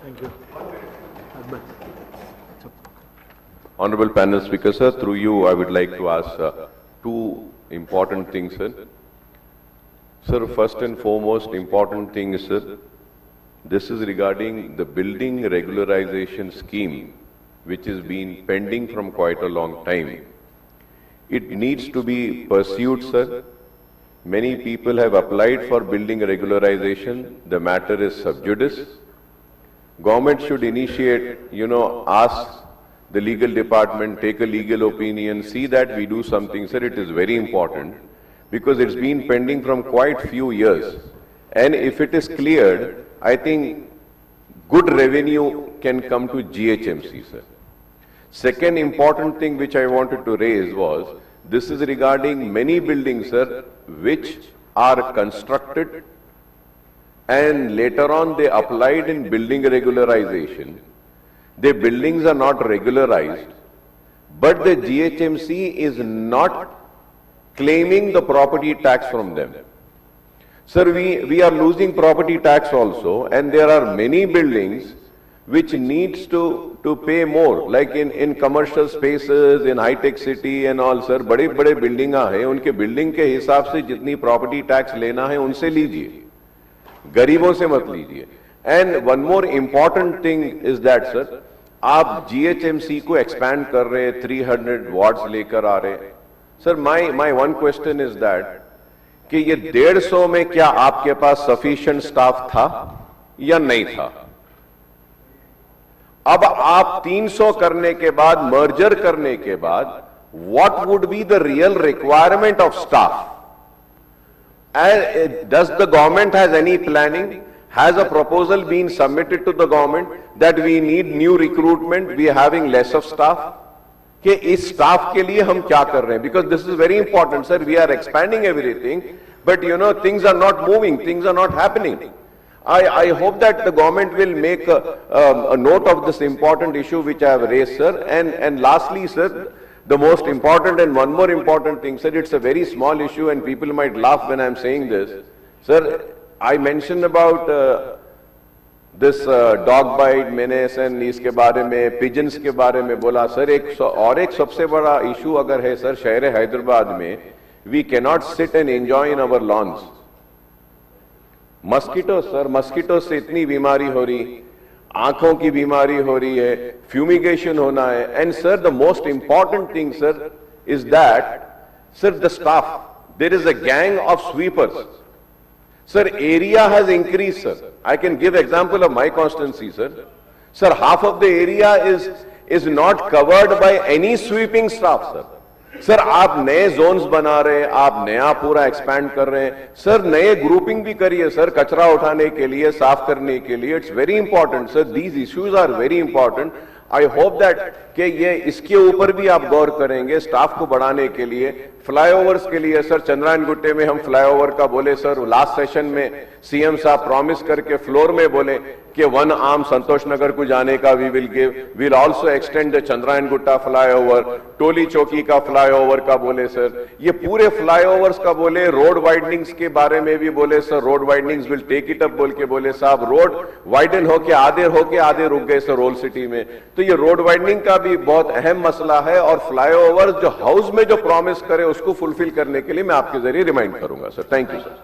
Thank you. Honorable panel speaker, sir, through you, I would like to ask two important things, sir. Sir, first and foremost important thing is, sir, this is regarding the building regularization scheme, which has been pending from quite a long time. It needs to be pursued, sir. Many people have applied for building regularization. The matter is sub judice. Government should initiate, ask the legal department, take a legal opinion, see that we do something, sir. It is very important because it's been pending from quite few years. And if it is cleared, I think good revenue can come to GHMC, sir. Second important thing which I wanted to raise was, this is regarding many buildings, sir, which are constructed and later on they applied in building regularization. The buildings are not regularized, but the GHMC is not claiming the property tax from them. Sir, we are losing property tax also, and there are many buildings which needs to pay more, like in commercial spaces, in high-tech city and all, sir. बड़े-बड़े building हैं, उनके building के हिसाब से जितनी property tax लेना है उनसे लीजिए, गरीबों से मत लीजिए. And one more important thing is that, sir, आप GHMC को expand कर रहे, 300 wards लेकर आ रहे. Sir, my one question is that कि ये 150 में क्या आपके पास sufficient staff था या नहीं था? अब आप 300 करने के बाद, merger करने के बाद, what would be the real requirement of staff? And does the government has any planning? Has a proposal been submitted to the government that we need new recruitment, we are having less of staff? कि इस staff के लिए हम क्या कर रहे हैं? Because this is very important, sir. We are expanding everything, but things are not moving, things are not happening. I hope that the government will make a note of this important issue which I have raised, sir. And lastly, sir, the most important and one more important thing, sir, it's a very small issue and people might laugh when I'm saying this. Sir, I mentioned about this dog bite, menace and इसके बारे में, pigeons के बारे में बोला. Sir, एक सबसे बड़ा issue अगर है, sir, शहर हैदराबाद में, we cannot sit and enjoy in our lawns. Mosquito, sir, mosquito से इतनी बीमारी हो रही, आंखों की बीमारी हो रही है, फ्यूमिगेशन होना है. And sir, the most important thing, sir, is that, sir, the staff, there is a gang of sweepers. Sir, area has increase, sir. I can give example of my constituency, sir. Sir, half of the area is not covered by any sweeping staff, sir. Sir, आप नए Jones बना रहे हैं, आप नया पूरा expand कर रहे हैं. सर, नए ग्रुपिंग भी करिए, सर, कचरा उठाने के लिए, साफ करने के लिए. It's very important, sir. These issues are very important. I hope that कि ये इसके ऊपर भी आप गौर करेंगे स्टाफ को बढ़ाने के लिए. फ्लाईओवर्स के लिए, सर, चंद्रायन गुट्टे में हम फ्लाईओवर का बोले, सर, लास्ट सेशन में सीएम साहब प्रॉमिस करके फ्लोर में बोले कि 1 आर्म संतोष नगर को जाने का we will give. Will also extend the Chandrayangutta flyover, Toli Chowki का फ्लाईओवर का बोले, सर. ये पूरे फ्लाईओवर्स का बोले. रोड वाइडनिंग्स के बारे में भी बोले, sir. Road widenings will take it up बोल के बोले. साहब, रोड वाइडन होके आधे रुक गए, सर, रोल सिटी में. तो ये रोड वाइडनिंग का भी बहुत अहम मसला है. और फ्लाईओवर जो हाउस में जो प्रॉमिस करे उसको फुलफिल करने के लिए मैं आपके जरिए रिमाइंड करूंगा, सर. Thank you, sir.